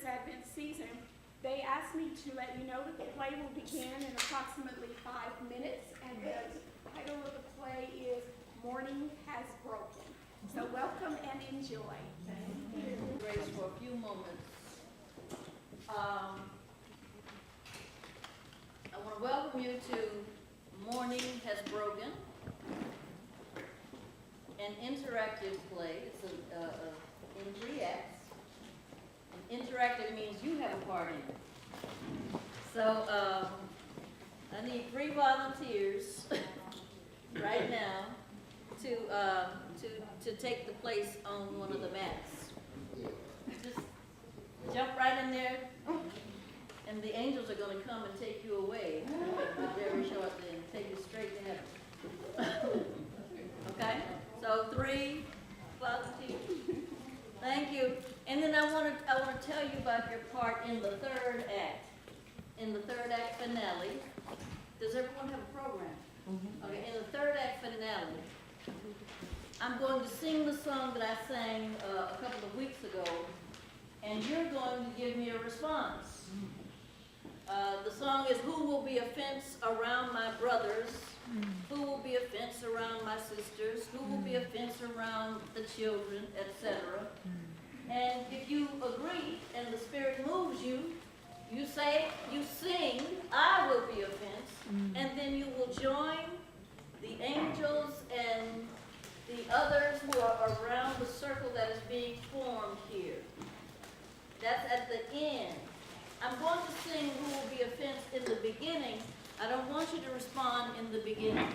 this Advent season, they asked me to let you know that the play will begin in approximately 5 minutes, and the title of the play is Mourning Has Broken. So welcome and enjoy. Thank you. Grace, for a few moments. I want to welcome you to Mourning Has Broken, an interactive play. It's in 3 acts. And interactive means you have a part in it. So I need 3 volunteers right now to take the place on one of the mats. Just jump right in there, and the angels are going to come and take you away very shortly and take you straight to heaven. Okay? So 3 volunteers. Thank you. And then I want to tell you about your part in the 3rd act. In the 3rd act finale. Does everyone have a program? Okay. In the 3rd act finale, I'm going to sing the song that I sang a couple of weeks ago, and you're going to give me a response. The song is, "Who will be a fence around my brothers? Who will be a fence around my sisters? Who will be a fence around the children, etc." And if you agree and the Spirit moves you, you sing, "I will be a fence," and then you will join the angels and the others who are around the circle that is being formed here. That's at the end. I'm going to sing "Who will be a fence" in the beginning. I don't want you to respond in the beginning.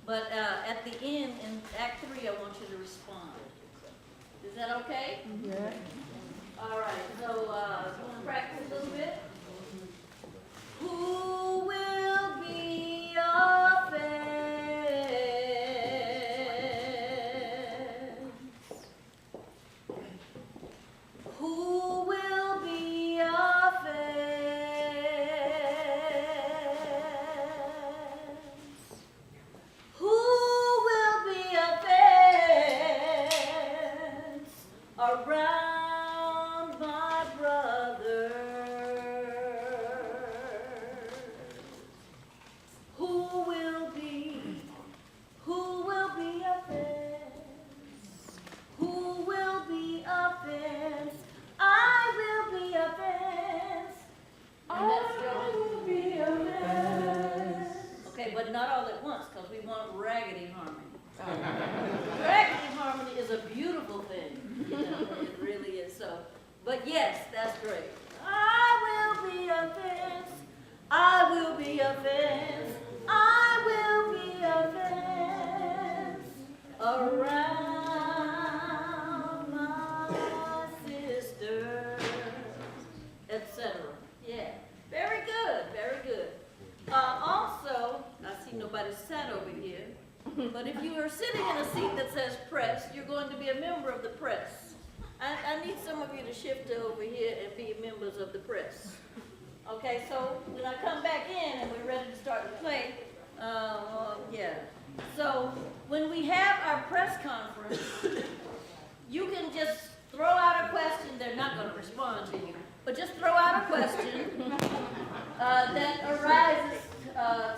But at the end, in Act 3, I want you to respond. Is that okay? Yeah. All right, so you want to practice a little bit? Who will be a fence? Who will be a fence? Who will be a fence around my brother? Who will be a fence? Who will be a fence? I will be a fence. I will be a fence. Okay, but not all at once, because we want raggedy harmony. Raggedy harmony is a beautiful thing. You know, it really is so. But yes, that's great. I will be a fence. I will be a fence. I will be a fence around my sister, etc. Yeah, very good, very good. Also, I see nobody sat over here, but if you are sitting in a seat that says press, you're going to be a member of the press. I need some of you to shift over here and be members of the press. Okay, so when I come back in and we're ready to start the play, yeah. So when we have our press conference, you can just throw out a question. They're not going to respond to you, but just throw out a question that arises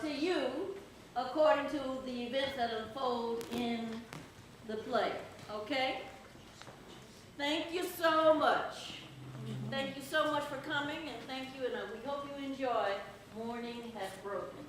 to you according to the events that unfold in the play. Okay? Thank you so much. Thank you so much for coming, and thank you, and we hope you enjoy Mourning Has Broken.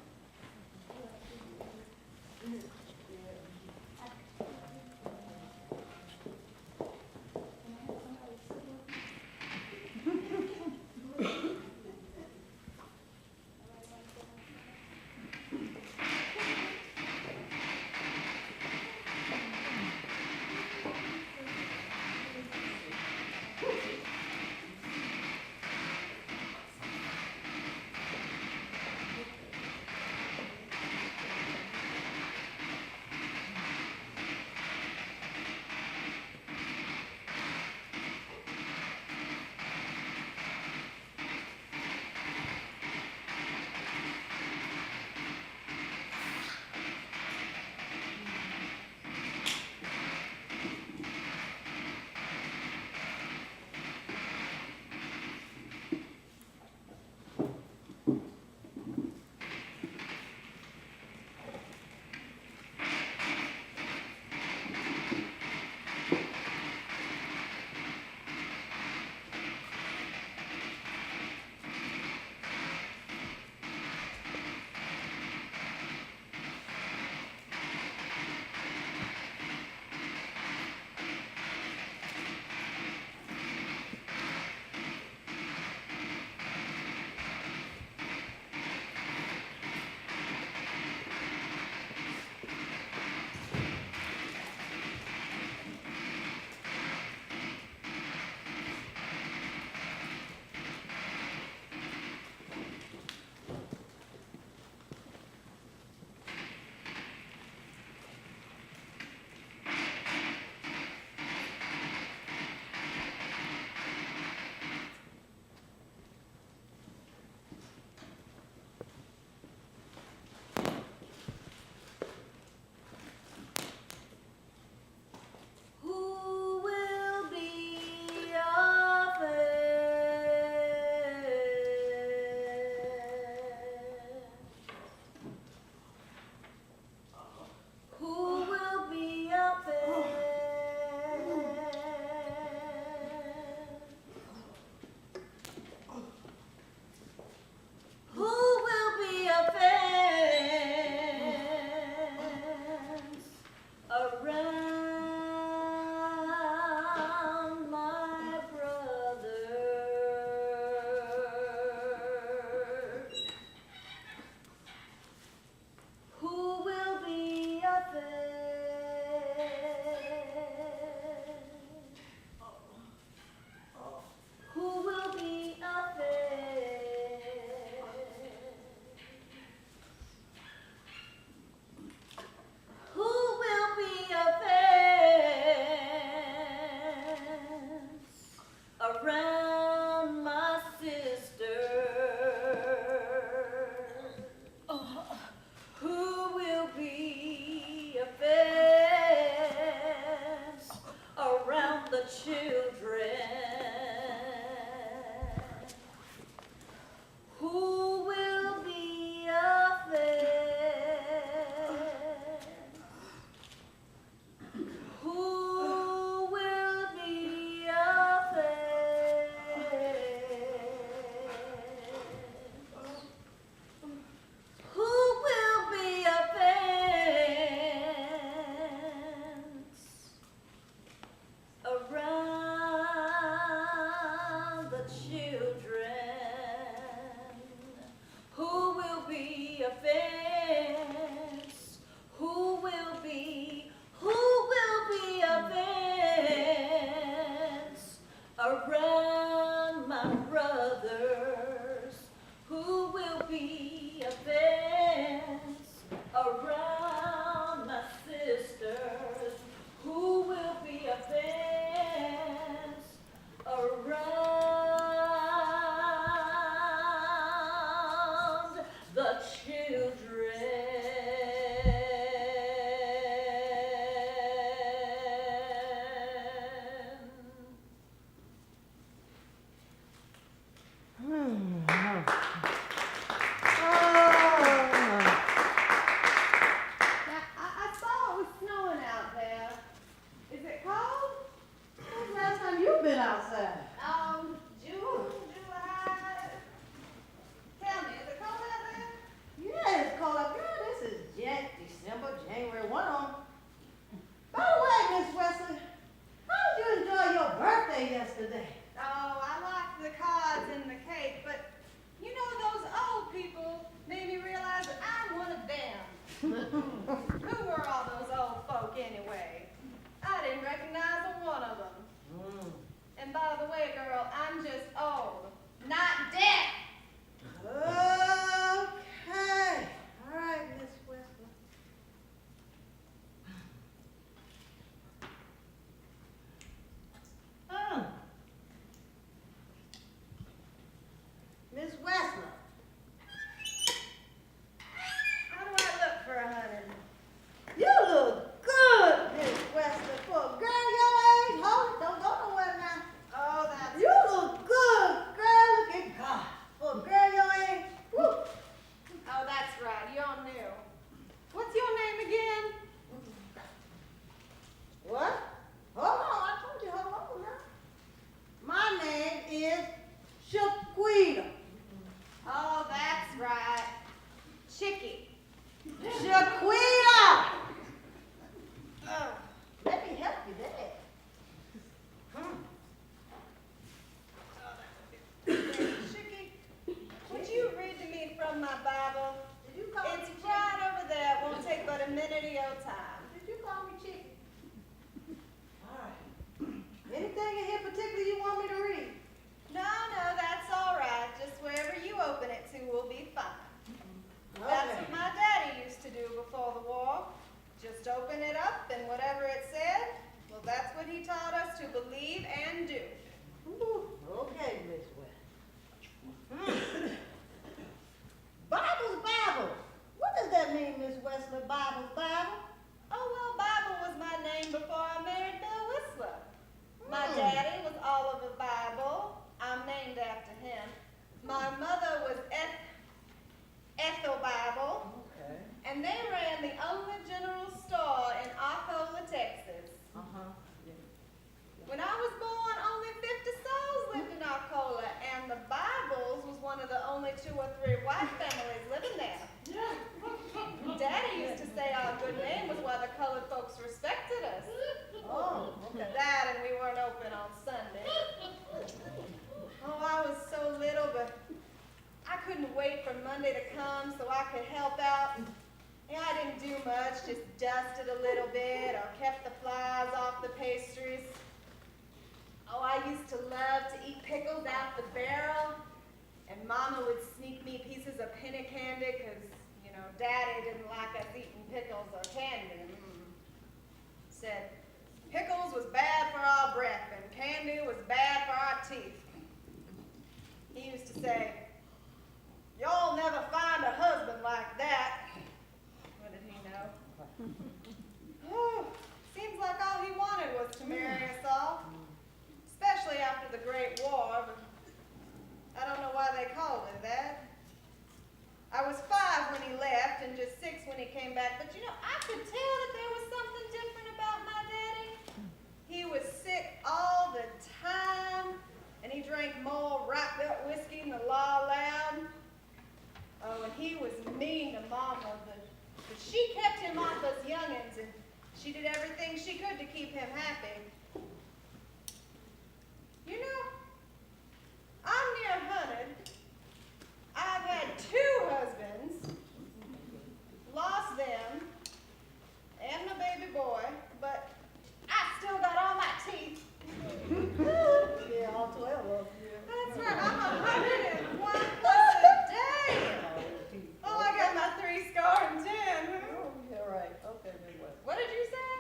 I saw it was snowing out there. Is it cold? When's the last time you've been outside? June, July. Tell me, is it cold out there? Yeah, it's cold out there. This is December, January, one on. By the way, Miss Wesley, how did you enjoy your birthday yesterday? Oh, I liked the cards and the cake, but you know those old people made me realize that I'm one of them. Who were all those old folk anyway? I didn't recognize one of them. And by the way, girl, I'm just old, not dead. Okay. All right, Miss Wesley. Miss Wesley. How do I look for a honey? You look good, Miss Wesley, for a girl your age. Hold it, don't go nowhere now. Oh, that's you look good, girl. Look at God. For a girl your age. Woo. Oh, that's right. You're new. What's your name again? What? Hold on. I told you hold on now. My name is Shaquita. Oh, that's right. Chicky. Shaquita! Oh, let me help you there. Chicky, would you read to me from my Bible? Did you call me Chicky? It's right over there. It won't take but a minute of your time. Did you call me Chicky? All right. Anything in here particular you want me to read? No, that's all right. Just wherever you open it to will be fine. Okay. That's what my daddy used to do before the war. Just open it up and whatever it said, well, that's what he taught us to believe and do. Ooh, okay, Miss Wesley. Bible's Bible. What does that mean, Miss Wesley? Bible's Bible? Oh, well, Bible was my name before I married Bill Whistler. My daddy was Oliver Bible. I'm named after him. My mother was Ethel Bible. Okay. And they ran the only general store in Arcola, Texas. When I was born, only 50 souls lived in Arcola, and the Bibles was one of the only 2 or 3 white families living there. Daddy used to say our good name was why the colored folks respected us. Oh, okay. That and we weren't open on Sunday. Oh, I was so little, but I couldn't wait for Monday to come so I could help out. Yeah, I didn't do much, just dusted a little bit or kept the flies off the pastries. Oh, I used to love to eat pickles out the barrel, and Mama would sneak me pieces of penny candy because, you know, Daddy didn't like us eating pickles or candy. Said pickles was bad for our breath and candy was bad for our teeth. He used to say, "Y'all never find a husband like that." What did he know? Oh, seems like all he wanted was to marry us all, especially after the Great War, but I don't know why they called it that. I was 5 when he left and just 6 when he came back, but you know, I could tell that there was something different about my daddy. He was sick all the time, and he drank more wrapped up whiskey than the law allowed. Oh, and he was mean to Mama, but she kept him off us youngins, and she did everything she could to keep him happy. You know, I'm near 100. I've had 2 husbands, lost them, and my baby boy, but I still got all my teeth. Yeah, all 12 of them. That's right, I'm 101 plus a day. Oh, I got my 3 score and 10. Oh, yeah, right. Okay, Miss Wesley. What did you say?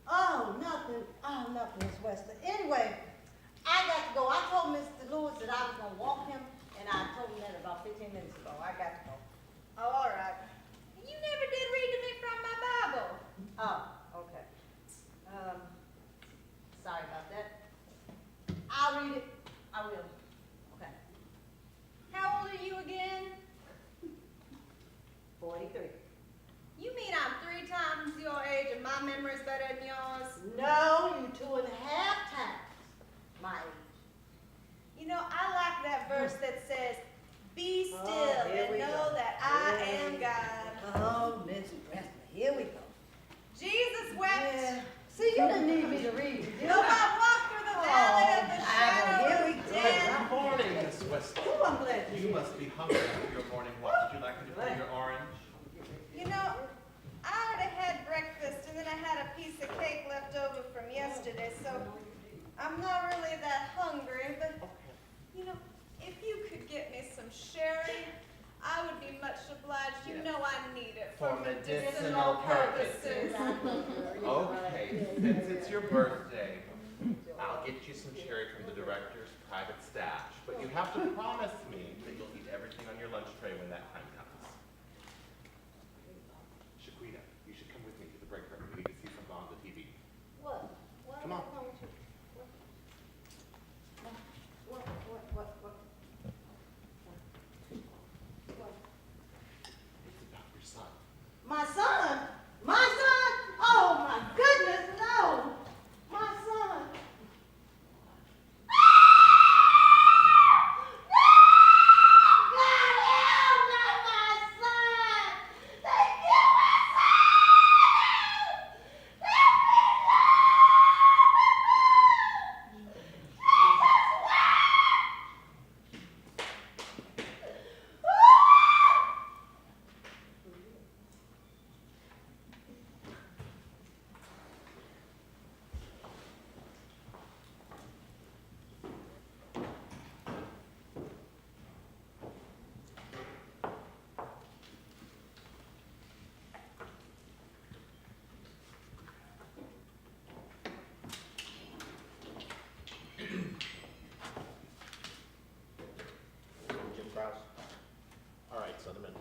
Oh, nothing. Oh, nothing, Miss Wesley. Anyway, I got to go. I told Mr. Lewis that I was going to walk him, and I told him that about 15 minutes ago. I got to go. Oh, all right. You never did read to me from my Bible. Oh, okay. Sorry about that. I'll read it. I will. Okay. verse that says, "Be still here and we know go. that I am God." Oh, Miss Wesley, here we go. Jesus wept. Yeah. See, you didn't need me to read it. did Though I? I walk through the valley of the shadow Here we of go. death. Good morning, Miss West. Oh, I'm glad You must be hungry after your morning walk. Would you like me to pull your orange? You know, I already had breakfast and then I had a piece of cake left over from yesterday, so I'm not really that hungry, but you know, if you could get me some sherry, I would be much obliged. You know I need it for medicinal purposes. Okay, since it's your birthday, I'll get you some cherry from the director's private stash. But you have to promise me that you'll eat everything on your lunch tray when that time comes. Shaquita, you should come with me to the break room. We need to see something on the TV. What? What? Come on. It's about your son. My son? My son? Oh, my goodness, no. My son. Jim Krause. All right, so the minutes.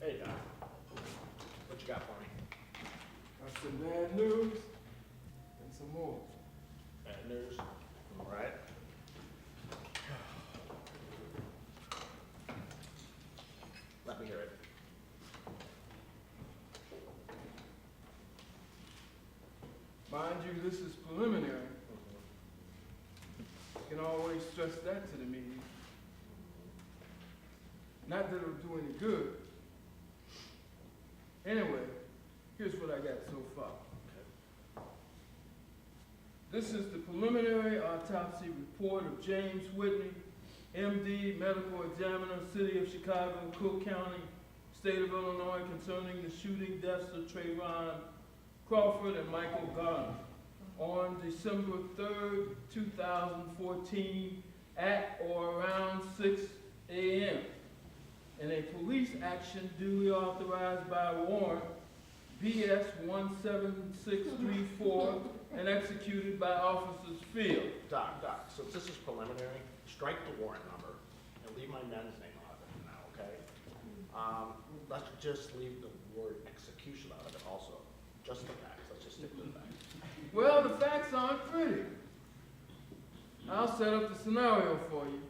Hey, Doc. What you got for me? Got some bad news and some more. Bad news. All right. Let me hear it. Mind you, this is preliminary. You can always stress that to the meeting. Not that it'll do any good. Anyway, here's what I got so far. This is the preliminary autopsy report of James Whitney, MD, medical examiner, City of Chicago, Cook County, State of Illinois, concerning the shooting deaths of Trayvon Crawford and Michael Garner on December 3rd, 2014 at or around 6 a.m. in a police action duly authorized by warrant BS 17634 and executed by officers Field. Doc, since this is preliminary, strike the warrant number and leave my man's name out of it now, okay? Let's just leave the word execution out of it also. Just the facts, let's just stick to the facts. Well, the facts aren't pretty. I'll set up the scenario for you.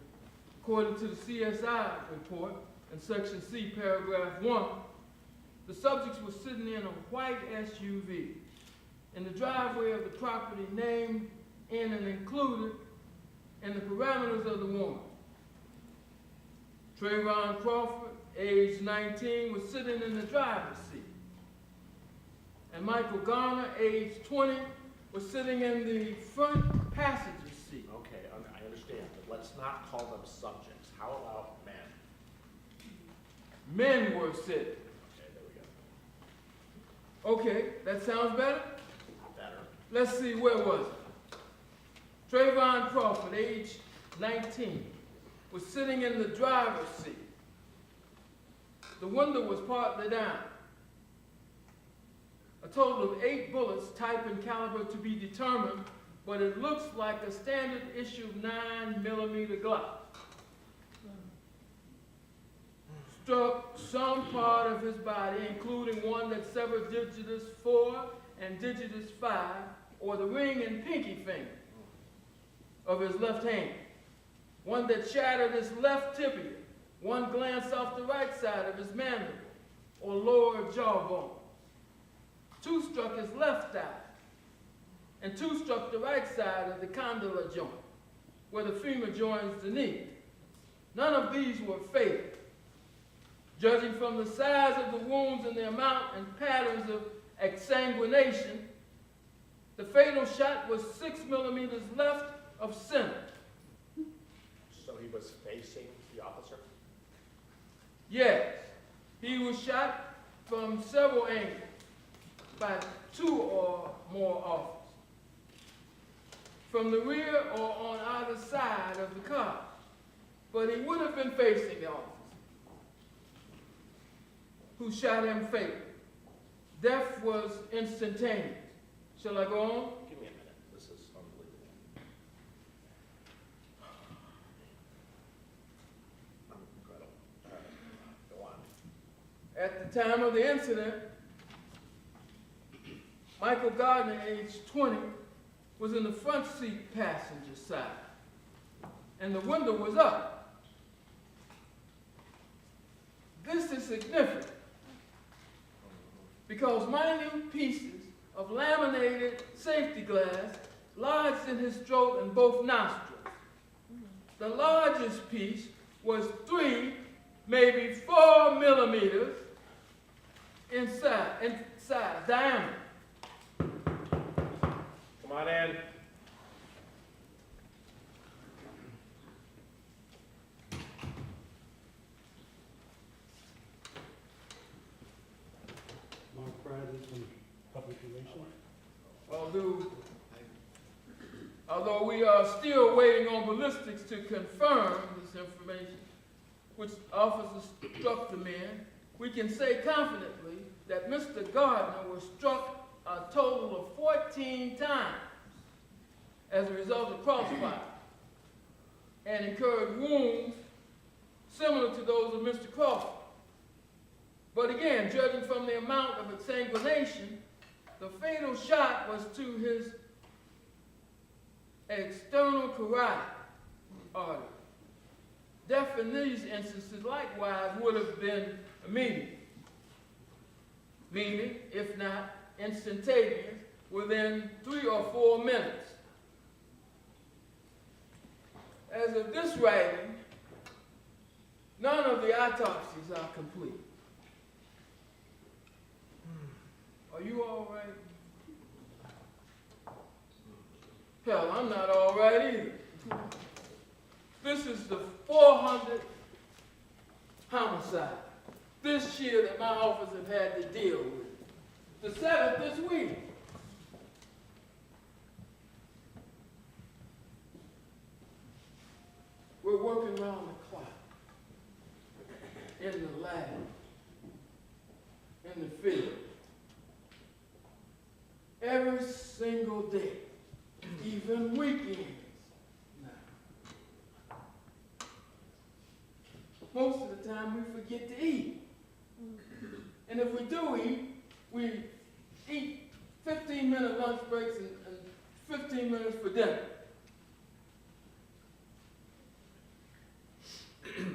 According to the CSI report, in Section C, Paragraph 1, the subjects were sitting in a white SUV in the driveway of the property named in and included in the parameters of the warrant. Trayvon Crawford, age 19, was sitting in the driver's seat. And Michael Garner, age 20, was sitting in the front passenger seat. Okay, I understand, but let's not call them subjects. How about men? Men were sitting. Okay, there we go. Okay, that sounds better? Better. Let's see, where was it? Trayvon Crawford, age 19, was sitting in the driver's seat. The window was partly down. A total of 8 bullets, type and caliber to be determined, but it looks like a standard issue 9mm Glock. struck some part of his body, including one that severed digitus 4 and digitus 5, or the ring and pinky finger of his left hand. One that shattered his left tibia. One glanced off the right side of his mandible, or lower jawbone. 2 struck his left thigh, and 2 struck the right side of the condylar joint, where the femur joins the knee. None of these were fatal. Judging from the size of the wounds and the amount and patterns of exsanguination, the fatal shot was 6 millimeters left of center. So he was facing the officer? Yes, he was shot from several angles by 2 or more officers. From the rear or on either side of the car. But he would have been facing the officer who shot him fatally. Death was instantaneous. Shall I go on? Give me a minute. This is unbelievable. Incredible. Go on. At the time of the incident, Michael Gardner, age 20, was in the front seat passenger side, and the window was up. This is significant because minute pieces of laminated safety glass lodged in his throat and both nostrils. The largest piece was 3, maybe 4 millimeters in size, diameter. Come on in. Mark Bradley from Public Relations. Although we are still waiting on ballistics to confirm this information, which officers struck the men, we can say confidently that Mr. Gardner was struck a total of 14 times as a result of crossfire and incurred wounds similar to those of Mr. Crawford. But again, judging from the amount of exsanguination, the fatal shot was to his external carotid artery. Death in these instances likewise would have been immediate, meaning, if not instantaneous, within 3 or 4 minutes. As of this writing, none of the autopsies are complete. Are you all right? Hell, I'm not all right either. This is the 400th homicide this year that my office have had to deal with. The 7th this week. We're working around the clock. In the lab. In the field. Every single day. Even weekends. Now. Most of the time we forget to eat. And if we do eat, we eat 15-minute lunch breaks and 15 minutes for dinner.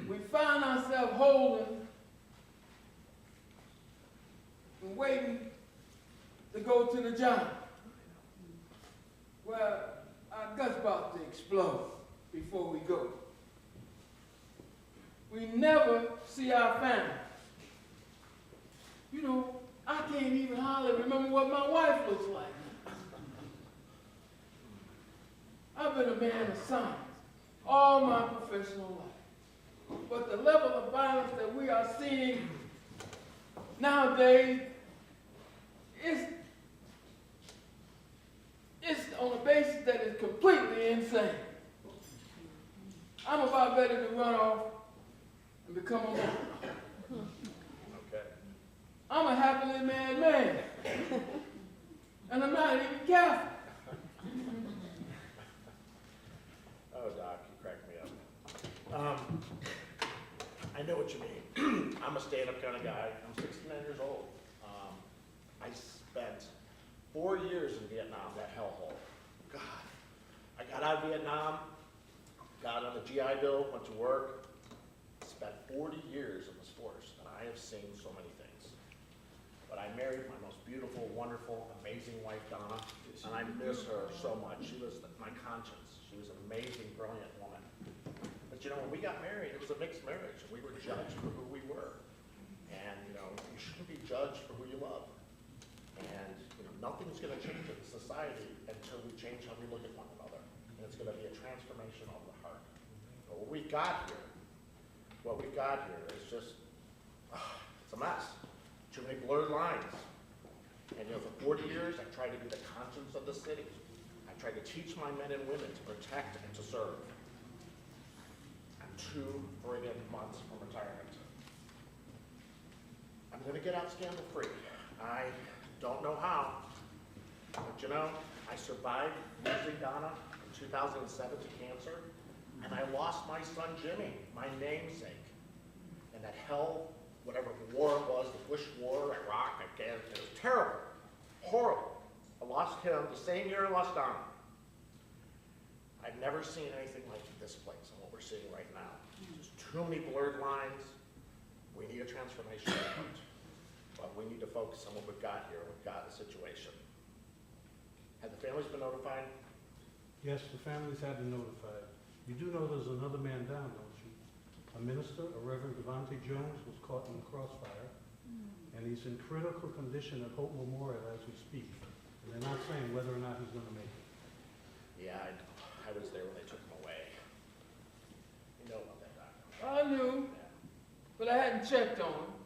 We find ourselves holding and waiting to go to the job. Well, our gut's about to explode before we go. We never see our family. You know, I can't even hardly remember what my wife looks like. I've been a man of science all my professional life. But the level of violence that we are seeing nowadays is on a basis that is completely insane. I'm about ready to run off and become a monk. Okay. I'm a happily married man. And I'm not even Catholic. Oh, Doc, you cracked me up. I know what you mean. I'm a stand-up kind of guy. I'm 69 years old. I spent 4 years in Vietnam, that hellhole. God. I got out of Vietnam, got on the GI Bill, went to work, spent 40 years in this force, and I have seen so many things. But I married my most beautiful, wonderful, amazing wife, Donna, and I miss her so much. She was my conscience. She was an amazing, brilliant woman. But you know, when we got married, it was a mixed marriage, and we were judged for who we were. And you know, you shouldn't be judged for who you love. And you know, nothing's going to change in society until we change how we look at one another. And it's going to be a transformation of the heart. But what we've got here is just, it's a mess. Too many blurred lines. And you know, for 40 years, I tried to be the conscience of the city. I tried to teach my men and women to protect and to serve. I'm 2 friggin' months from retirement. I'm going to get out scandal-free. I don't know how, but you know, I survived losing Donna in 2007 to cancer, and I lost my son Jimmy, my namesake, and that hell, whatever war it was, the Bush War, Iraq, Afghanistan, it was terrible, horrible. I lost him the same year I lost Donna. I've never seen anything like this place and what we're seeing right now. There's too many blurred lines. We need a transformation. But we need to focus on what we've got here. We've got a situation. Have the families been notified? Yes, the families have been notified. You do know there's another man down, don't you? A minister, a Reverend Devontae Jones, was caught in the crossfire, and he's in critical condition at Hope Memorial as we speak. And they're not saying whether or not he's going to make it. Yeah, I know. I was there when they took him away. You know about that, doctor? I knew, Yeah. but I hadn't checked on him.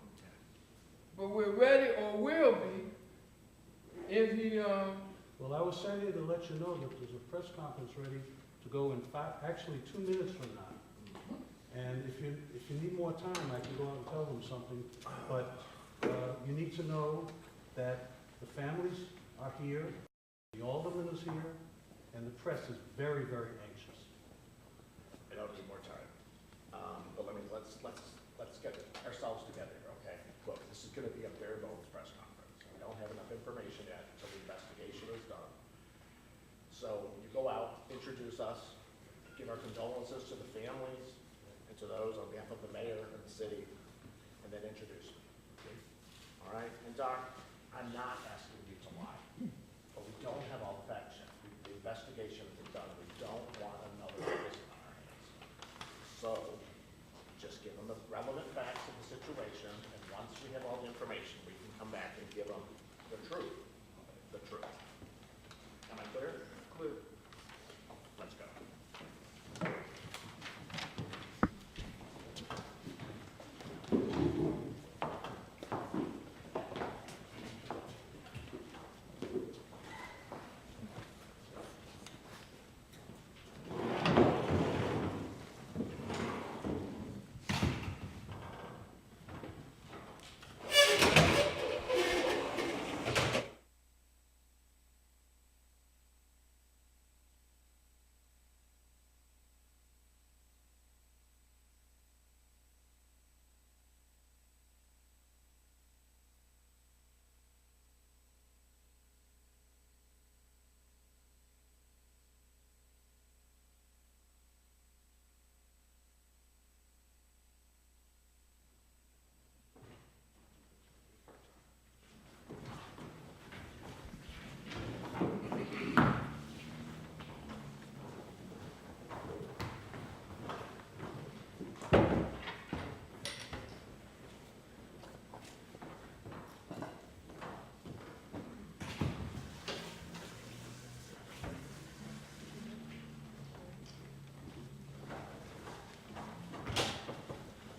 But we're ready, or will be, if he, Well, I was sent here to let you know that there's a press conference ready to go in 2 minutes from now. And if you need more time, I can go out and tell them something. But you need to know that the families are here, the alderman is here, and the press is very, very anxious. I don't need more time. But let's get ourselves together, okay? Look, this is going to be a bare bones press conference. We don't have enough information yet until the investigation is done. So you go out, introduce us, give our condolences to the families and to those on behalf of the mayor and the city, and then introduce me. All right? And Doc, I'm not asking you to lie, but we don't have all the facts yet. The investigation has been done. We don't want another prison on our hands. So just give them the relevant facts of the situation, and once we have all the information, we can come back and give them the truth. The truth. Am I clear? clear. Let's go.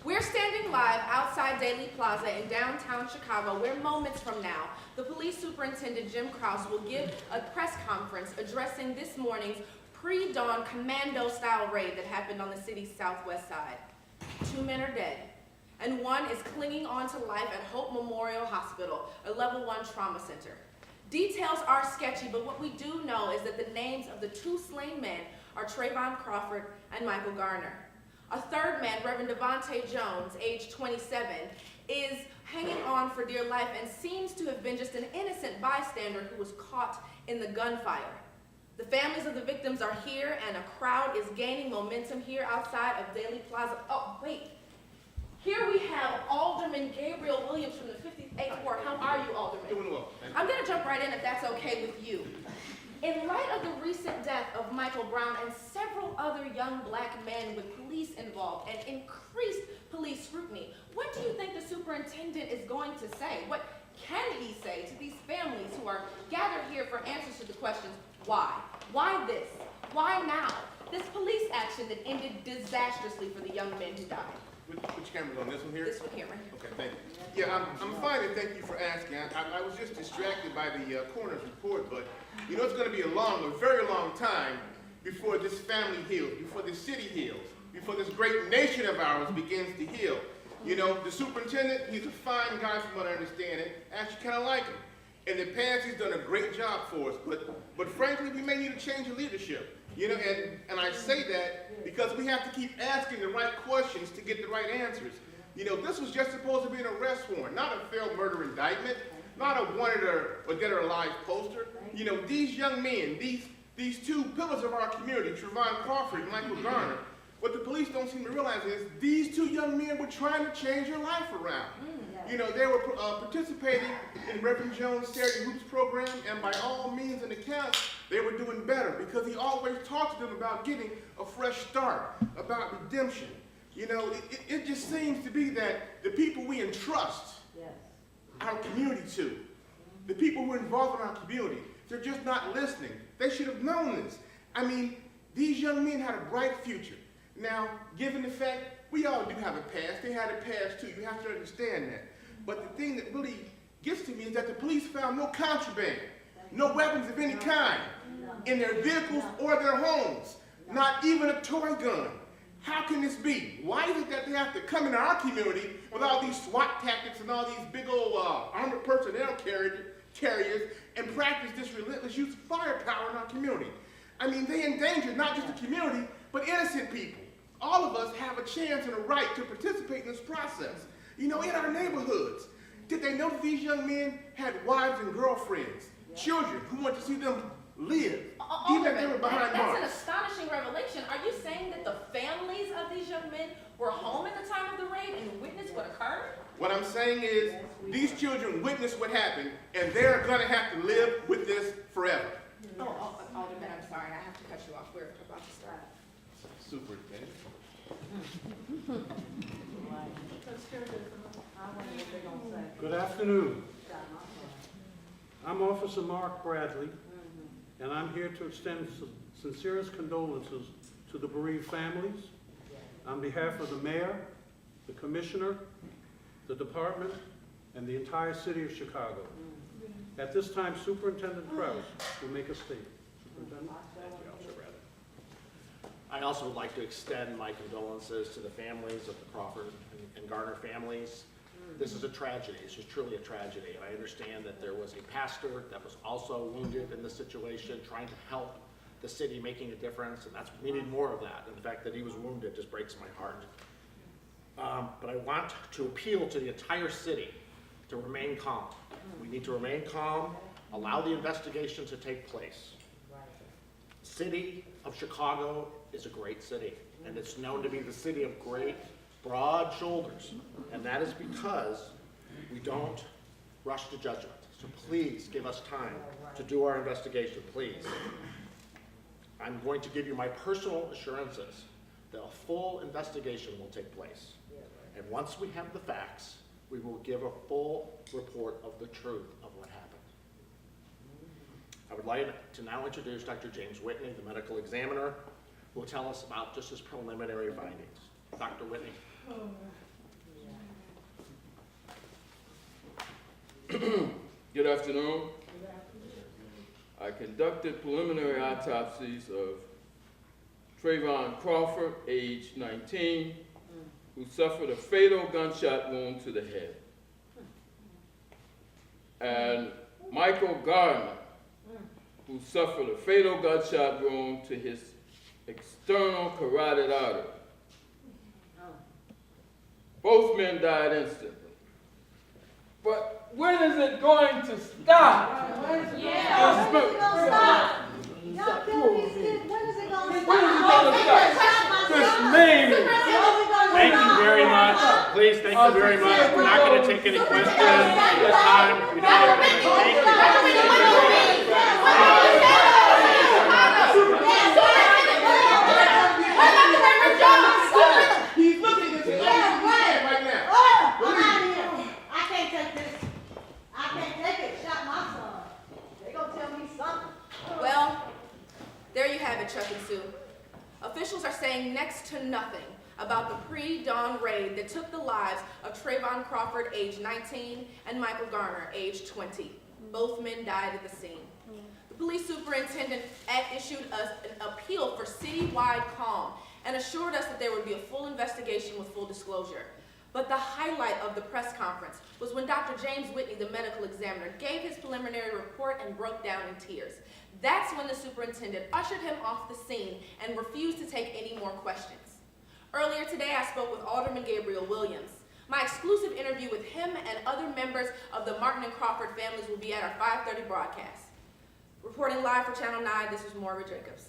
We're standing live outside Daly Plaza in downtown Chicago, where moments from now, the police superintendent, Jim Krause, will give a press conference addressing this morning's pre-dawn commando-style raid that happened on the city's southwest side. 2 men are dead, and 1 is clinging on to life at Hope Memorial Hospital, a level 1 trauma center. Details are sketchy, but what we do know is that the names of the 2 slain men are Trayvon Crawford and Michael Garner. A third man, Reverend Devontae Jones, age 27, is hanging on for dear life and seems to have been just an innocent bystander who was caught in the gunfire. The families of the victims are here, and a crowd is gaining momentum here outside of Daley Plaza. Oh, wait. Here we have Alderman Gabriel Williams from the 58th Ward. How are you, Alderman? Doing well. I'm going to jump right in if that's okay with you. In light of the recent death of Michael Brown and several other young black men with police involved and increased police scrutiny, what do you think the superintendent is going to say? What can he say to these families who are gathered here for answers to the questions, why? Why this? Why now? This police action that ended disastrously for the young men who died. Which camera's on, this one here? This one here, right here. Okay, thank you. Yeah, I'm fine, and thank you for asking. I was just distracted by the coroner's report, but you know it's going to be a very long time before this family heals, before this city heals, before this great nation of ours begins to heal. You know, the superintendent, he's a fine guy from what I understand, and actually kind of like him. In the past, he's done a great job for us, but frankly, we may need a change of leadership. You know, and I say that because we have to keep asking the right questions to get the right answers. You know, this was just supposed to be an arrest warrant, not a failed murder indictment, not a wanted or dead or alive poster. You know, these young men, these two pillars of our community, Trevon Crawford and Michael Garner, what the police don't seem to realize is these two young men were trying to change their life around. You know, they were participating in Reverend Jones' Saturday Hoops program, and by all means and accounts, they were doing better because he always talked to them about getting a fresh start, about redemption. You know, it just seems to be that the people we entrust our community to, the people who are involved in our community, they're just not listening. They should have known this. I mean, these young men had a bright future. Now, given the fact we all do have a past, they had a past too, you have to understand that. But the thing that really gets to me is that the police found no contraband, no weapons of any kind in their vehicles or their homes, not even a toy gun. How can this be? Why is it that they have to come into our community with all these SWAT tactics and all these big old armored personnel carriers and practice this relentless use of firepower in our community? I mean, they endanger not just the community, but innocent people. All of us have a chance and a right to participate in this process. You know, in our neighborhoods, did they know that these young men had wives and girlfriends, children who wanted to see them live, even if they were behind bars? That's an astonishing revelation. Are you saying that the families of these young men were home at the time of the raid and witnessed what occurred? What I'm saying is, these children witnessed what happened, and they're going to have to live with this forever. Alderman, I'm sorry, I have to cut you off. We're about to start. Superintendent. Good afternoon. I'm Officer Mark Bradley, and I'm here to extend sincerest condolences to the bereaved families on behalf of the mayor, the commissioner, the department, and the entire city of Chicago. At this time, Superintendent Krause will make a statement. Superintendent? Thank you, Officer Bradley. I also would like to extend my condolences to the families of the Crawford and Garner families. This is a tragedy. This is truly a tragedy. And I understand that there was a pastor that was also wounded in this situation, trying to help the city, making a difference, and we need more of that. And the fact that he was wounded just breaks my heart. But I want to appeal to the entire city to remain calm. We need to remain calm, allow the investigation to take place. The city of Chicago is a great city, and it's known to be the city of great, broad shoulders, and that is because we don't rush to judgment. So please give us time to do our investigation, please. I'm going to give you my personal assurances that a full investigation will take place. And once we have the facts, we will give a full report of the truth of what happened. I would like to now introduce Dr. James Whitney, the medical examiner, who will tell us about just his preliminary findings. Dr. Whitney. Good afternoon. I conducted preliminary autopsies of Trevon Crawford, age 19, who suffered a fatal gunshot wound to the head, and Michael Gardner, who suffered a fatal gunshot wound to his external carotid artery. Both men died instantly. But when is it going to stop? When is it gonna stop? Y'all killing these kids. When is it gonna stop? When is it gonna stop? This meaning. Thank you very much. Please, thank you very much. We're not going to take any questions at this time. We don't have any. He's looking at you right now. I'm out of here. I can't take this. I can't take it. Shot my son. They gonna tell me something. Well, there you have it, Chuck and Sue. Officials are saying next to nothing about the pre-dawn raid that took the lives of Trayvon Crawford, age 19, and Michael Garner, age 20. Both men died at the scene. The police superintendent issued us an appeal for citywide calm and assured us that there would be a full investigation with full disclosure. But the highlight of the press conference was when Dr. James Whitney, the medical examiner, gave his preliminary report and broke down in tears. That's when the superintendent ushered him off the scene and refused to take any more questions. Earlier today, I spoke with Alderman Gabriel Williams. My exclusive interview with him and other members of the Martin and Crawford families will be at our 5:30 broadcast. Reporting live for Channel 9, this is Moira Jacobs.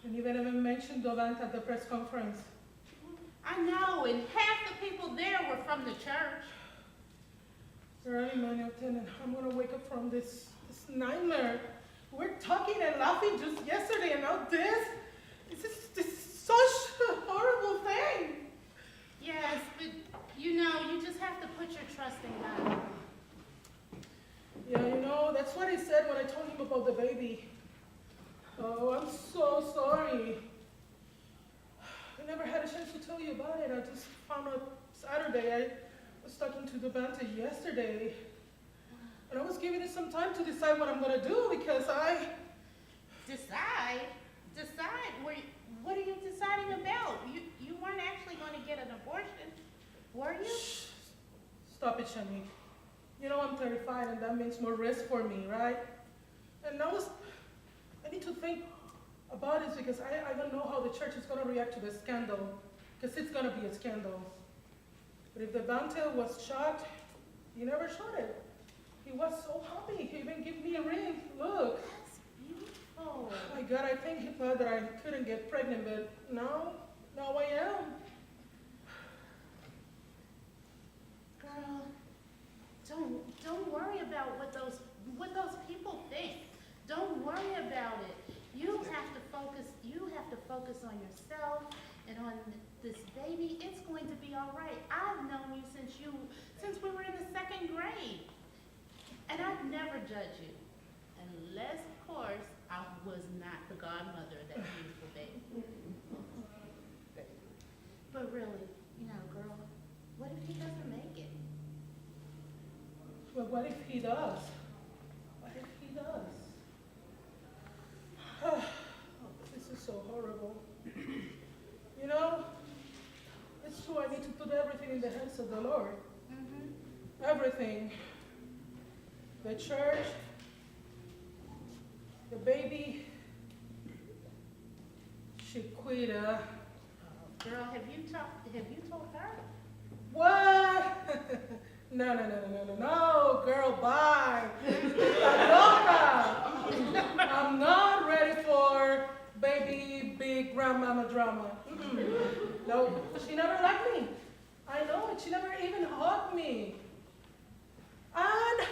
And you didn't even mention Dovant at the press conference. I know, and half the people there were from the church. Early morning, Lieutenant, I'm gonna wake up from this nightmare. We're talking and laughing just yesterday, and now this is such a horrible thing. Yes, but you know, you just have to put your trust in God. Yeah, you know, that's what I said when I told him about the baby. Oh, I'm so sorry. I never had a chance to tell you about it. I just found out Saturday. I was talking to the Bante yesterday. And I was giving it some time to decide what I'm gonna do because I... Decide? What are you deciding about? You weren't actually going to get an abortion, were you? Shh. Stop it, Shani. You know I'm 35 and that means more risk for me, right? And I need to think about it because I don't know how the church is going to react to the scandal, because it's going to be a scandal. But if the Bantel was shot, he never shot it. He was so happy. He even gave me a ring. Look. That's beautiful. Oh my God, I think he thought that I couldn't get pregnant, but now I am. Girl, don't worry about what those people think. Don't worry about it. You have to focus on yourself and on this baby. It's going to be all right. I've known you since we were in the 2nd grade. And I've never judge you. Unless, of course, I was not the godmother of that beautiful baby. But really, girl, what if he doesn't make it? But what if he does? What if he does? This is so horrible. It's true, I need to put everything in the hands of the Lord. Everything. The church, the baby, Chiquita. Girl, have you told her? What? No, girl, bye. Loca. I'm not ready for baby, big grandmama drama. No, she never liked me. I know it. She never even hugged me. And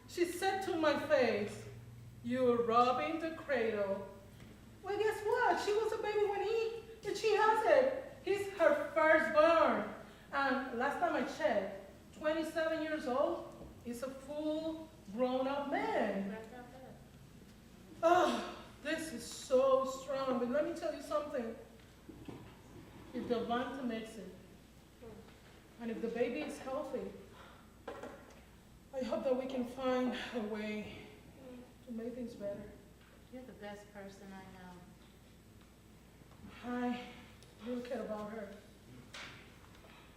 she said to my face, "You're robbing the cradle." Well, guess what? She was a baby when she has it. He's her firstborn. And last time I checked, 27 years old, he's a full grown-up man. Oh, this is so strong. But let me tell you something. If Devonta makes it, and if the baby is healthy, I hope that we can find a way to make things better. You're the best person I know. I really care about her.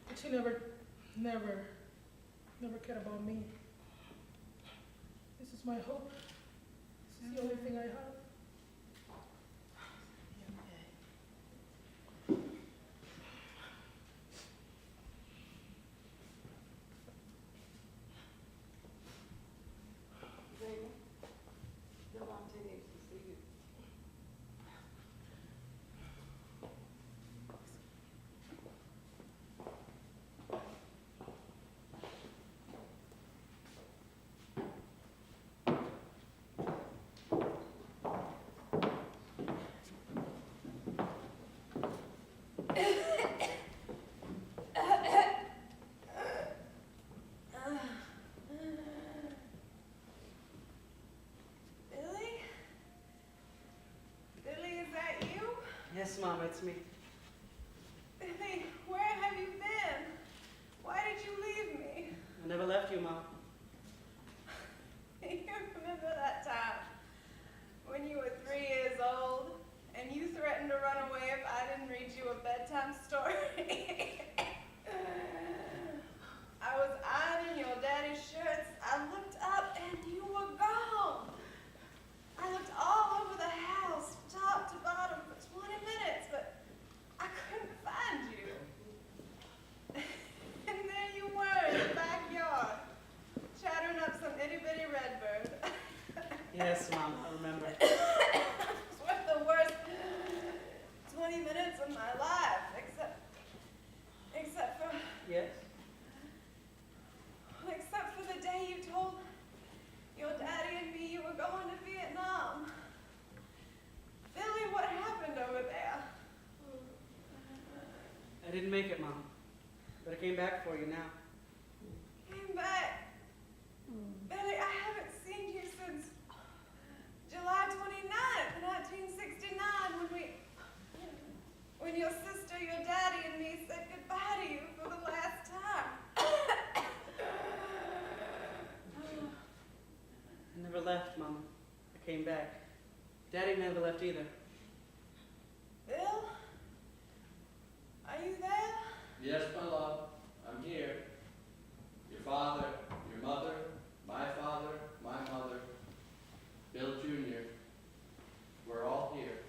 But she never cared about me. This is my hope. This is the only thing I have. Yes, Mama, it's me. Billy, where have you been? Why did you leave me? I never left you, Mom. You remember that time when you were 3 years old and you threatened to run away if I didn't read you a bedtime story? I was ironing your daddy's shirts. I looked up and you were gone. I looked all over the house, top to bottom, for 20 minutes, but I couldn't find you. And there you were in the backyard, chattering up some itty-bitty redbird. Yes, Mom, I remember. It was the worst 20 minutes of my life, except for Yes? the day you told your daddy and me you were going to Vietnam. Billy, what happened over there? I didn't make it, Mom. But I came back for you now. Came back. Billy, I haven't seen you since July 29th, 1969, when your sister, your daddy, and me said goodbye to you for the last time. I never left, Mama. I came back. Daddy never left either. Bill? Are you there? Yes, my love, I'm here. Your father, your mother, my father, my mother, Bill Jr., we're all here.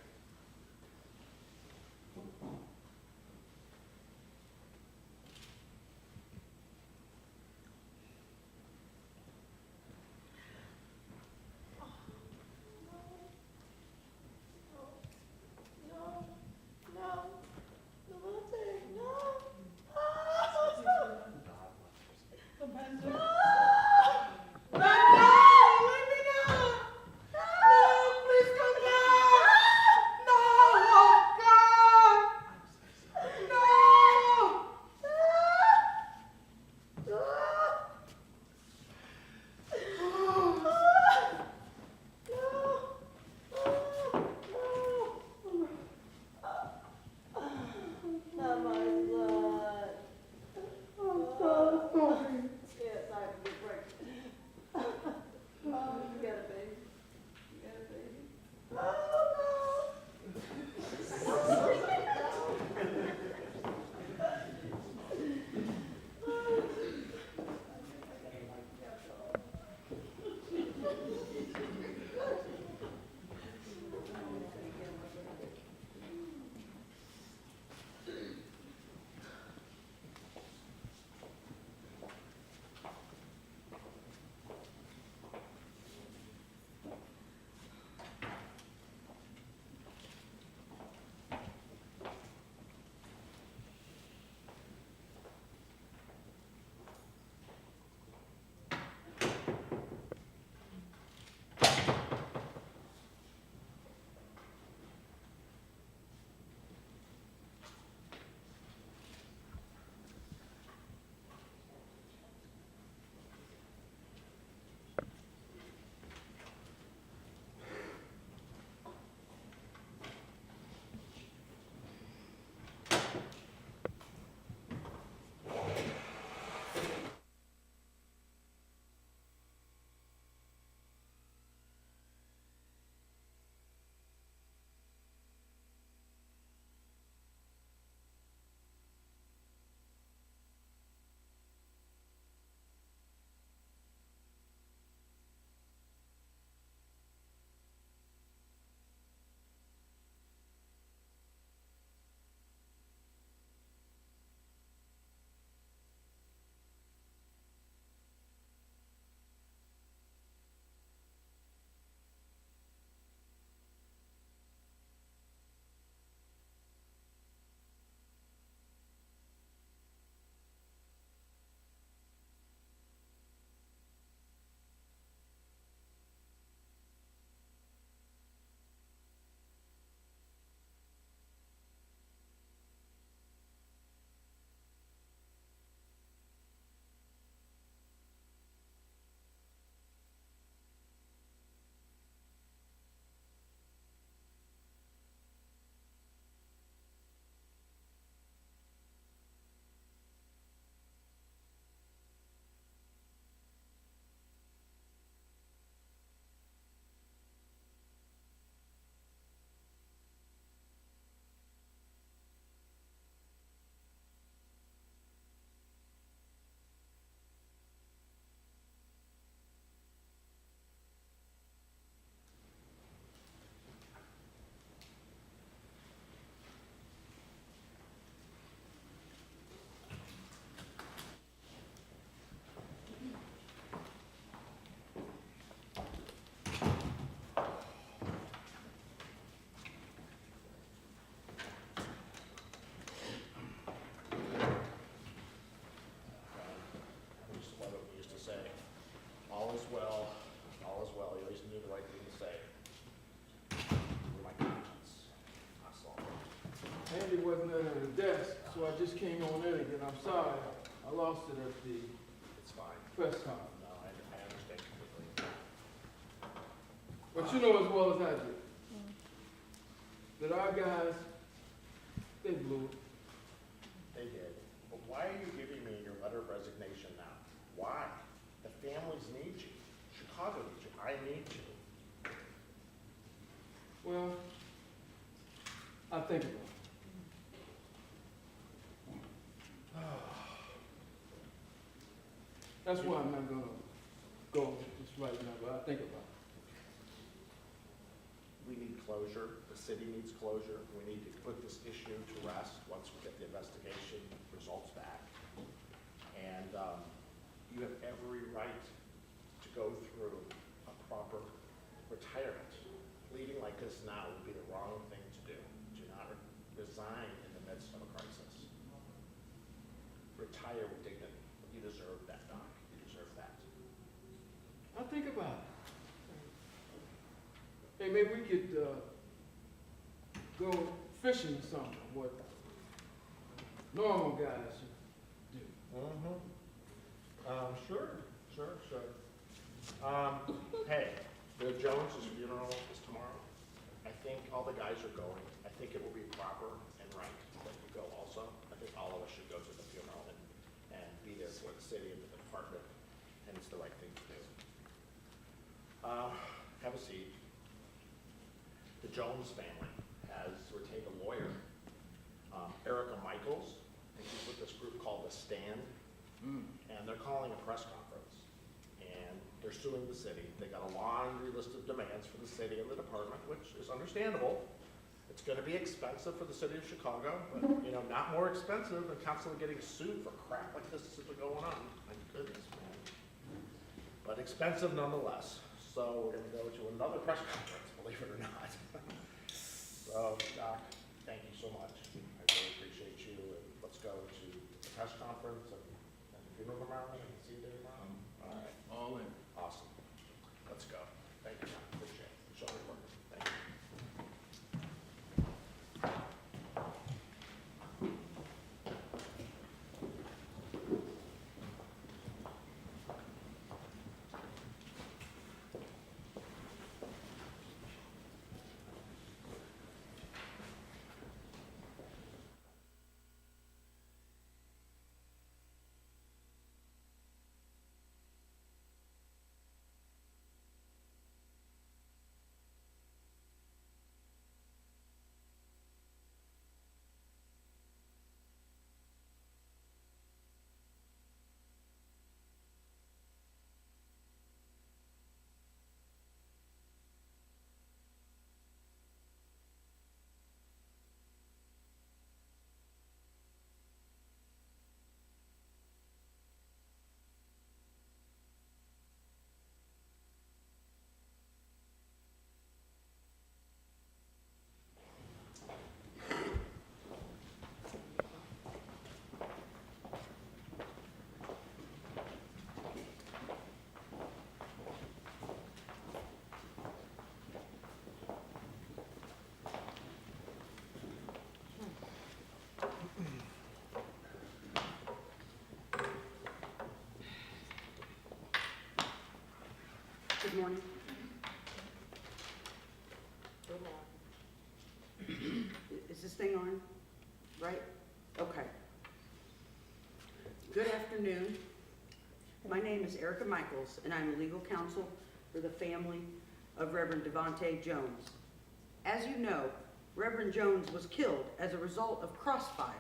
All is well. All is well. You always knew the right thing to say. You're my conscience. That's all. Andy wasn't at her desk, so I just came on in again. I'm sorry. I lost it at the It's fine. press conference. No, I understand completely. But you know as well as I do, that our guys, they blew it. They did. But why are you giving me your letter of resignation now? Why? The families need you. Chicago needs you. I need you. Well, I think about it. That's why I'm not gonna go just right now, but I think about it. We need closure. The city needs closure. We need to put this issue to rest once we get the investigation results back. And you have every right to go through a proper retirement. Leaving like this now would be the wrong thing to do. Do not resign in the midst of a crisis. Retire with dignity. You deserve that, Doc. You deserve that. I'll think about it. Hey, maybe we could go fishing or something, what normal guys do. Mm-hmm. Sure. Hey, the Jones's funeral is tomorrow. I think all the guys are going. I think it will be proper and right that you go also. I think all of us should go to the funeral and be there for the city and the department, and it's the right thing to do. Have a seat. The Jones family has retained a lawyer, Erica Michaels, and she's with this group called The Stand, and they're calling a press conference, and they're suing the city. They got a laundry list of demands for the city and the department, which is understandable. It's gonna be expensive for the city of Chicago, but, not more expensive than constantly getting sued for crap like this is going on. My goodness, man. But expensive nonetheless. So we're gonna go to another press conference, believe it or not. So, Doc, thank you so much. I really appreciate you, and let's go to the press conference and the funeral tomorrow, and see you there tomorrow. All right, All in. awesome. Let's go. Thank you, John. Appreciate it. Show me work. Thank you. Good morning. Is this thing on? Right? Okay. Good afternoon. My name is Erica Michaels, and I'm legal counsel for the family of Reverend Devontae Jones. As you know, Reverend Jones was killed as a result of crossfire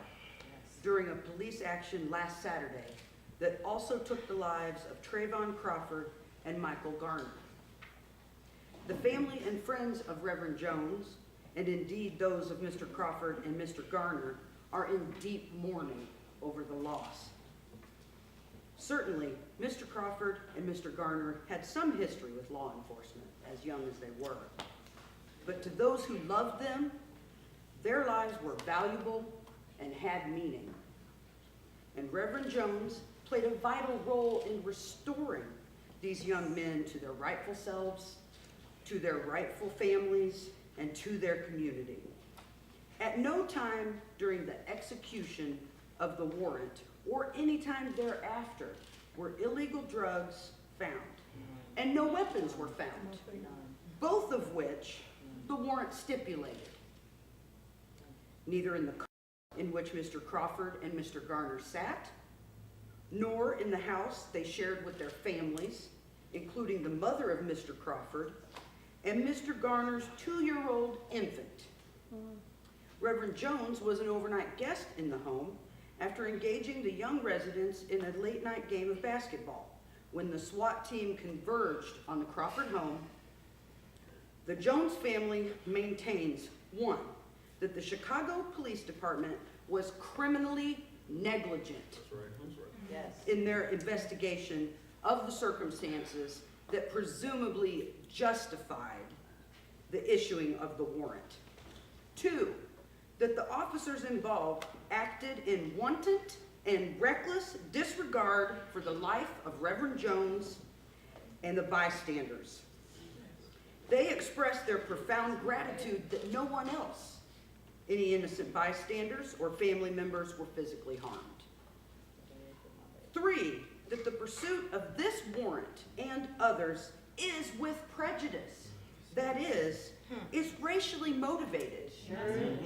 during a police action last Saturday that also took the lives of Trayvon Crawford and Michael Garner. The family and friends of Reverend Jones, and indeed those of Mr. Crawford and Mr. Garner, are in deep mourning over the loss. Certainly, Mr. Crawford and Mr. Garner had some history with law enforcement, as young as they were. But to those who loved them, their lives were valuable and had meaning. And Reverend Jones played a vital role in restoring these young men to their rightful selves, to their rightful families, and to their community. At no time during the execution of the warrant or any time thereafter were illegal drugs found, and no weapons were found, both of which the warrant stipulated. Neither in the car in which Mr. Crawford and Mr. Garner sat, nor in the house they shared with their families, including the mother of Mr. Crawford and Mr. Garner's 2-year-old infant. Reverend Jones was an overnight guest in the home after engaging the young residents in a late-night game of basketball. When the SWAT team converged on the Crawford home, the Jones family maintains, 1, that the Chicago Police Department was criminally negligent in their investigation of the circumstances that presumably justified the issuing of the warrant. 2, that the officers involved acted in wanton and reckless disregard for the life of Reverend Jones and the bystanders. They expressed their profound gratitude that no one else, any innocent bystanders or family members, were physically harmed. 3, that the pursuit of this warrant and others is with prejudice. That is racially motivated.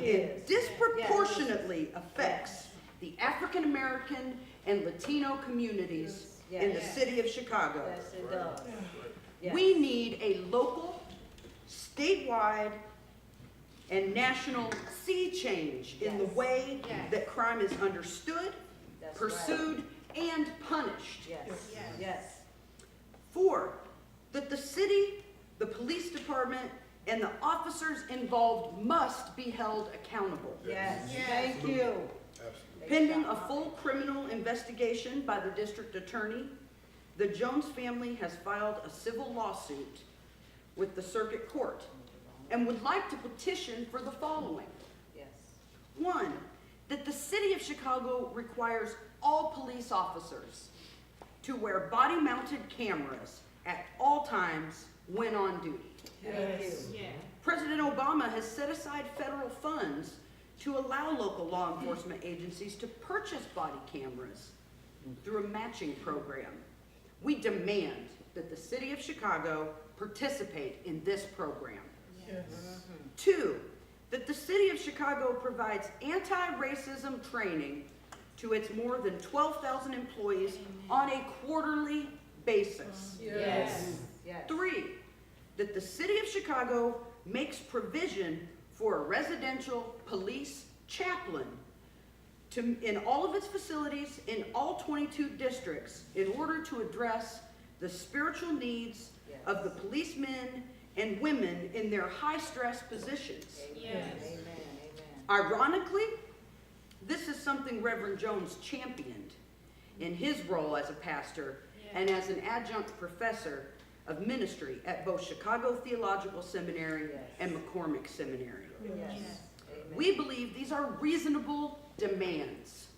It disproportionately affects the African American and Latino communities in the city of Chicago. Yes, it does. Yes. We need a local, statewide, and national sea change in the way that crime is understood, That's pursued, and punished. Yes, yes. 4, that the city, the police department, and the officers involved must be held accountable. Yes, thank you. Pending a full criminal investigation by the district attorney, the Jones family has filed a civil lawsuit with the circuit court and would like to petition for the following. Yes. 1, that the city of Chicago requires all police officers to wear body-mounted cameras at all times when on duty. Thank you. President Obama has set aside federal funds to allow local law enforcement agencies to purchase body cameras through a matching program. We demand that the city of Chicago participate in this program. Yes. 2, that the city of Chicago provides anti-racism training to its more than 12,000 employees on a quarterly basis. Yes. Yes. 3, that the city of Chicago makes provision for a residential police chaplain in all of its facilities in all 22 districts in order to address the spiritual needs of the policemen and women in their high-stress positions. Amen. Amen. Ironically, this is something Reverend Jones championed in his role as a pastor and as an adjunct professor of ministry at both Chicago Theological Seminary and McCormick Seminary. Yes. Amen. We believe these are reasonable demands,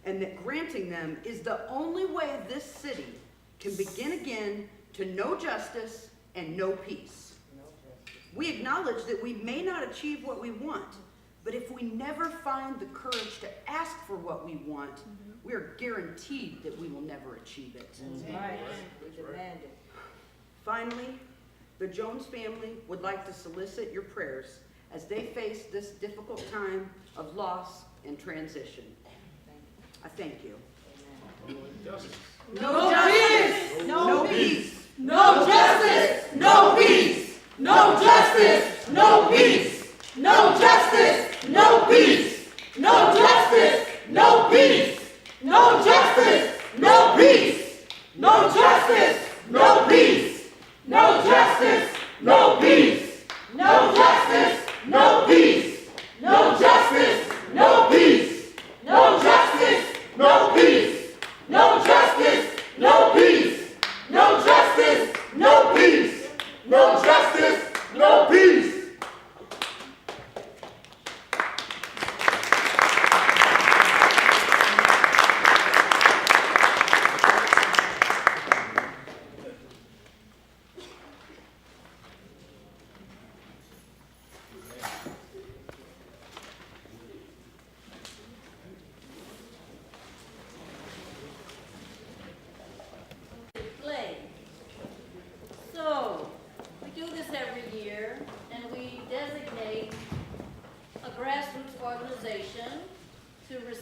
and that granting them is the only way this city can begin again to know justice and know peace. No justice. We acknowledge that we may not achieve what we want, but if we never find the courage to ask for what we want, we are guaranteed that we will never achieve it. That's right. We demand it. Finally, the Jones family would like to solicit your prayers as they face this difficult time of loss and transition. I thank you. No justice! No peace! No justice! No peace! No justice! No peace! No justice! No peace! No justice! No peace! No justice! No peace! No justice! No peace! No justice! No peace! No justice! No peace! No justice! No peace! No justice! No peace! No justice! No peace! No justice! No peace! No justice! No peace!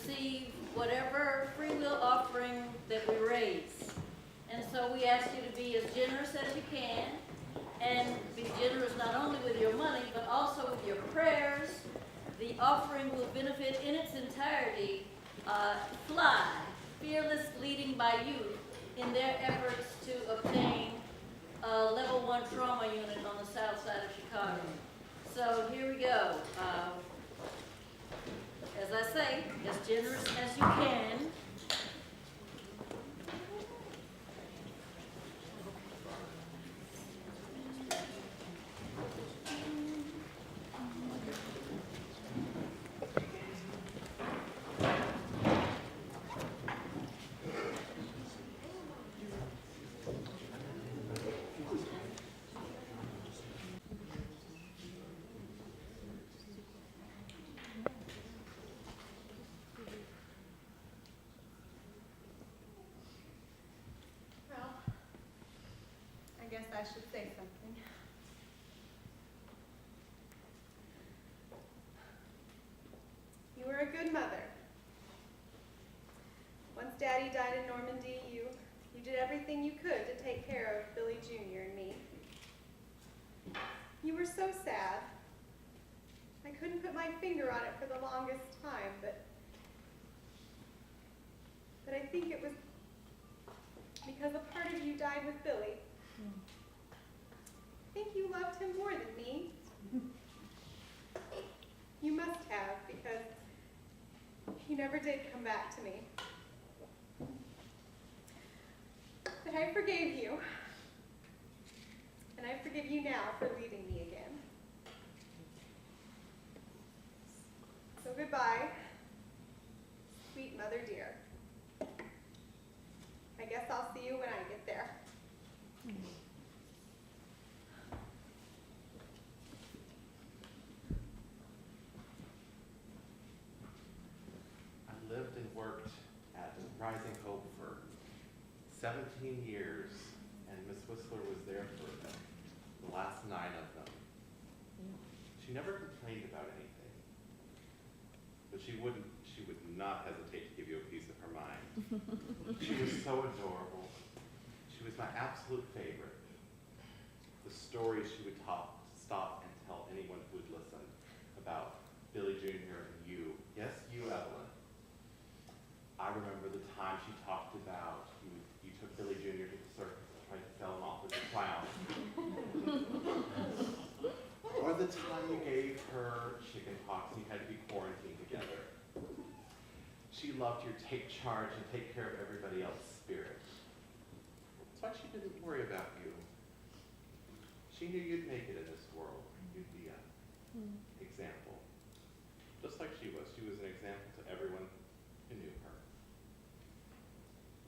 receive whatever free will offering that we raise. And so we ask you to be as generous as you can, and be generous not only with your money, but also with your prayers. The offering will benefit in its entirety FLY, Fearless Leading by Youth, in their efforts to obtain a level 1 trauma unit on the south side of Chicago. So here we go. As I say, as generous as you can. Well, I guess I should say something. You were a good mother. Once Daddy died in Normandy, you did everything you could to take care of Billy Jr. and me. You were so sad. I couldn't put my finger on it for the longest time, but I think it was because a part of you died with Billy. I think you loved him more than me. You must have, because he never did come back to me. But I forgave you. And I forgive you now for leaving me again. So goodbye, sweet mother dear. I guess I'll see you when I get there. I lived and worked at Rising Hope for 17 years, and Miss Whistler was there for the last 9 of them. She never complained about anything, but she would not hesitate to give you a piece of her mind. She was so adorable. She was my absolute favorite. The stories she would stop and tell anyone who would listen about Billy Jr. and you. Yes, you, Evelyn. I remember the time she talked about you took Billy Jr. to the circus and tried to sell him off as a clown. Or the time you gave her chicken pox and you had to be quarantined together. She loved your take charge and take care of everybody else's spirit. That's why she didn't worry about you. She knew you'd make it in this world. You'd be an example. Just like she was. She was an example to everyone who knew her.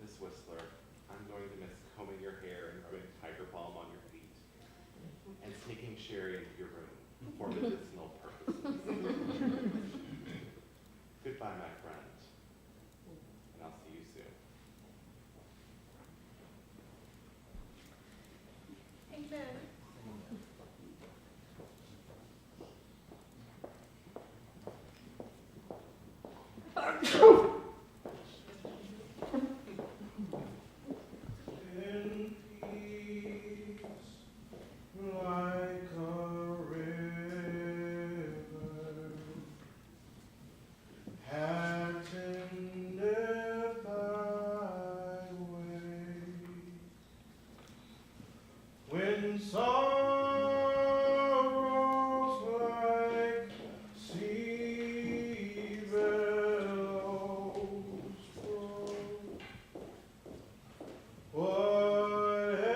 Miss Whistler, I'm going to miss combing your hair and rubbing tiger balm on your feet and sneaking Sherry into your room for medicinal purposes. Goodbye, my friend, and I'll see you soon. Amen. In peace, like a river, had tended thy way. When sorrows like sea billows flow, whatever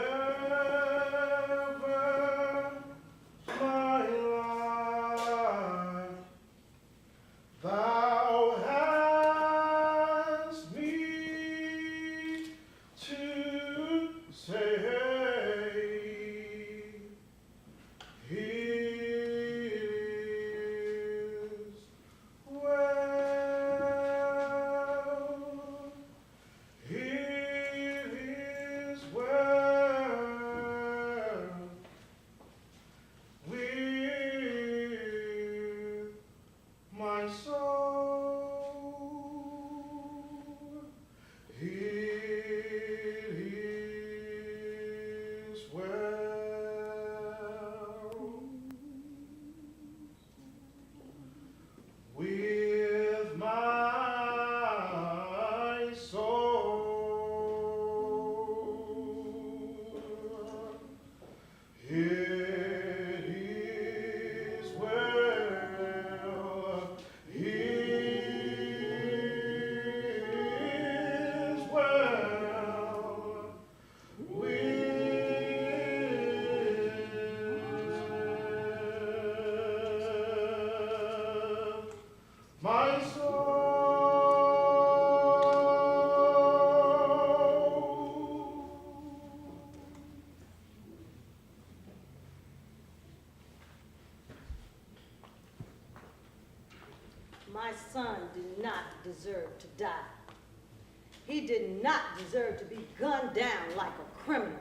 my life, thou hast me to say, My son did not deserve to die. He did not deserve to be gunned down like a criminal.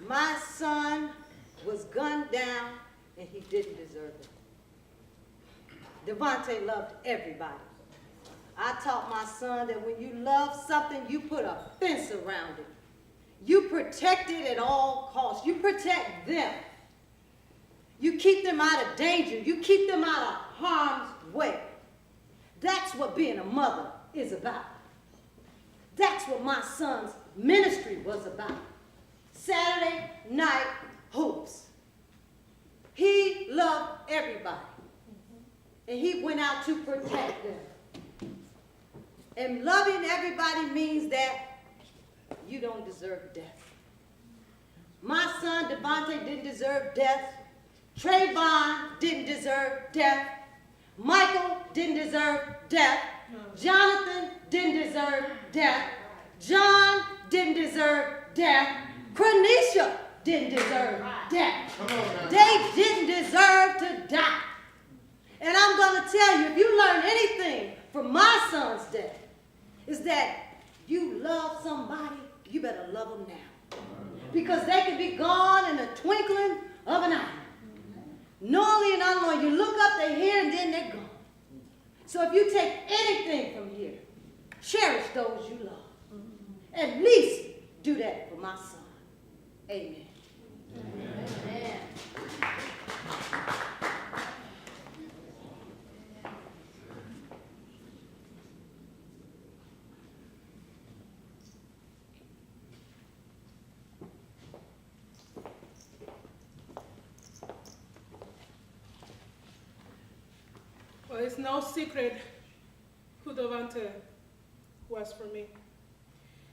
My son was gunned down, and he didn't deserve it. Devontae loved everybody. I taught my son that when you love something, you put a fence around it. You protect it at all costs. You protect them. You keep them out of danger. You keep them out of harm's way. That's what being a mother is about. That's what my son's ministry was about. Saturday night hoops. He loved everybody. And he went out to protect them. And loving everybody means that you don't deserve death. My son, Devontae, didn't deserve death. Trayvon didn't deserve death. Michael didn't deserve death. Jonathan didn't deserve death. John didn't deserve death. Cornisha didn't deserve death. They didn't deserve to die. And I'm going to tell you, if you learn anything from my son's death, is that you love somebody, you better love them now. Because they can be gone in the twinkling of an eye. Knowingly and unknowingly, you look up, they're here, and then they're gone. So if you take anything from here, cherish those you love. At least do that for my son. Amen. Amen. Well, it's no secret who Devontae was for me.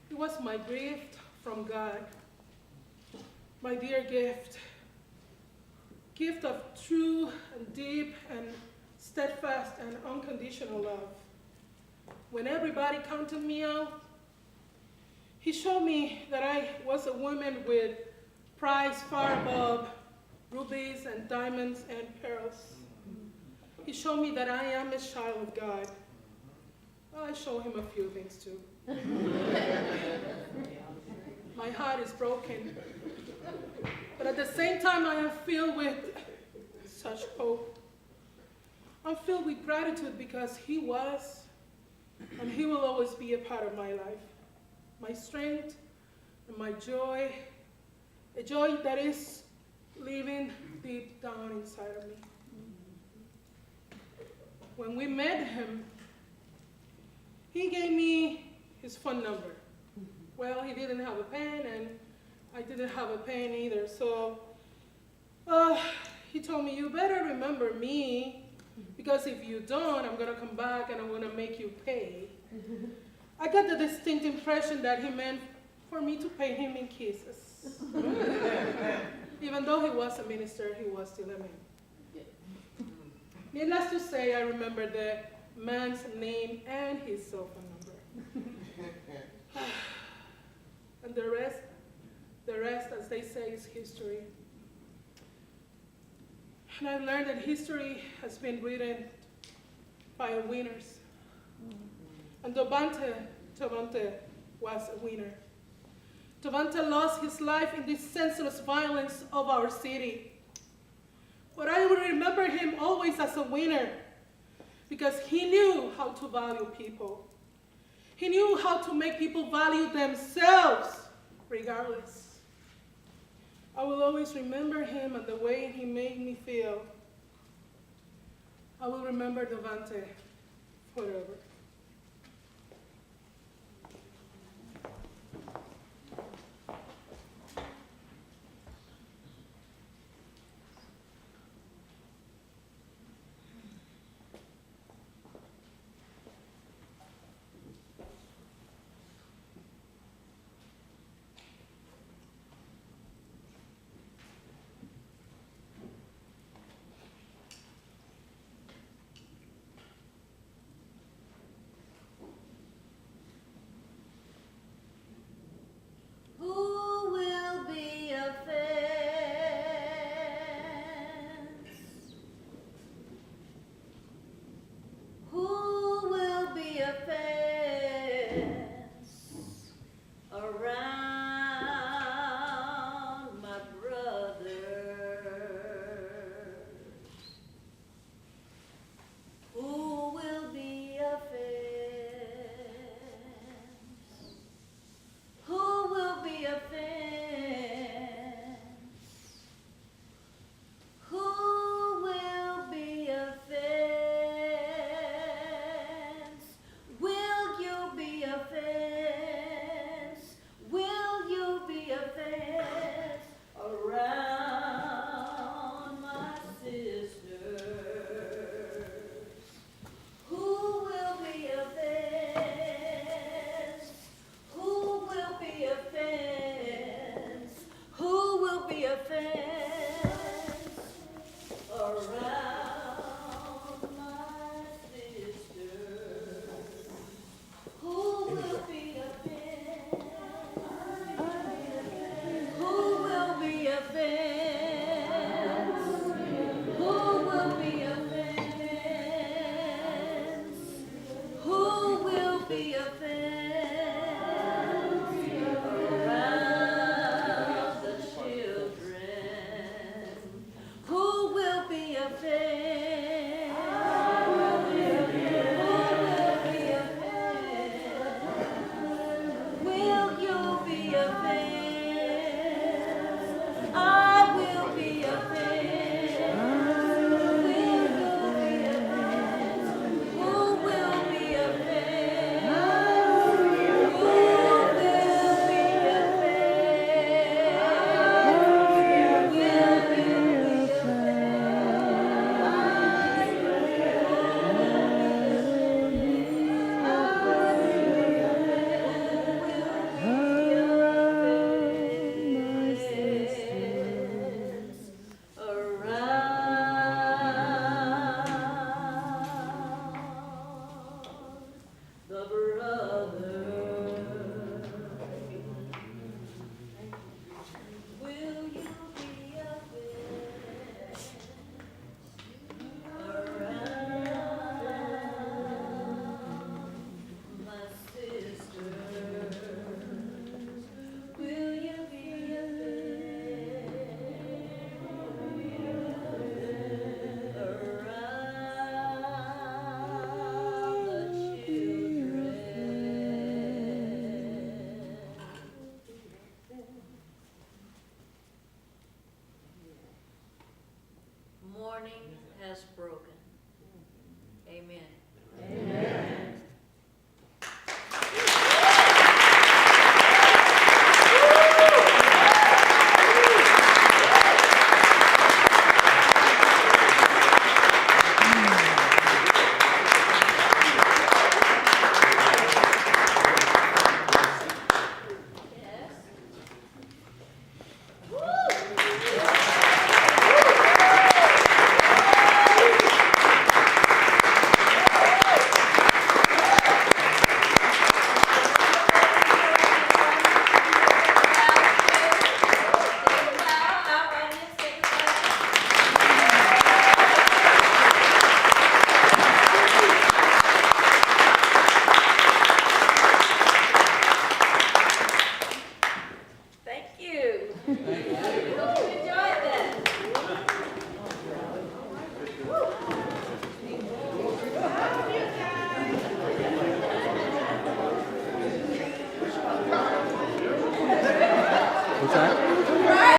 He was my gift from God, my dear gift of true and deep and steadfast and unconditional love. When everybody counted me out, he showed me that I was a woman with price far above rubies and diamonds and pearls. He showed me that I am a child of God. I showed him a few things too. My heart is broken. But at the same time, I am filled with such hope. I'm filled with gratitude because he was, and he will always be a part of my life. My strength and my joy, a joy that is living deep down inside of me. When we met him, he gave me his phone number. Well, he didn't have a pen, and I didn't have a pen either. So he told me, you better remember me, because if you don't, I'm going to come back and I'm going to make you pay. I got the distinct impression that he meant for me to pay him in kisses. Even though he was a minister, he was still a man. Needless to say, I remember the man's name and his cell phone number. And the rest, as they say, is history. And I've learned that history has been written by winners. And Devontae was a winner. Devontae lost his life in this senseless violence of our city. But I will remember him always as a winner, because he knew how to value people. He knew how to make people value themselves, regardless. I will always remember him and the way he made me feel. I will remember Devontae forever. mourning has broken. Amen. Amen. Yes. Thank you.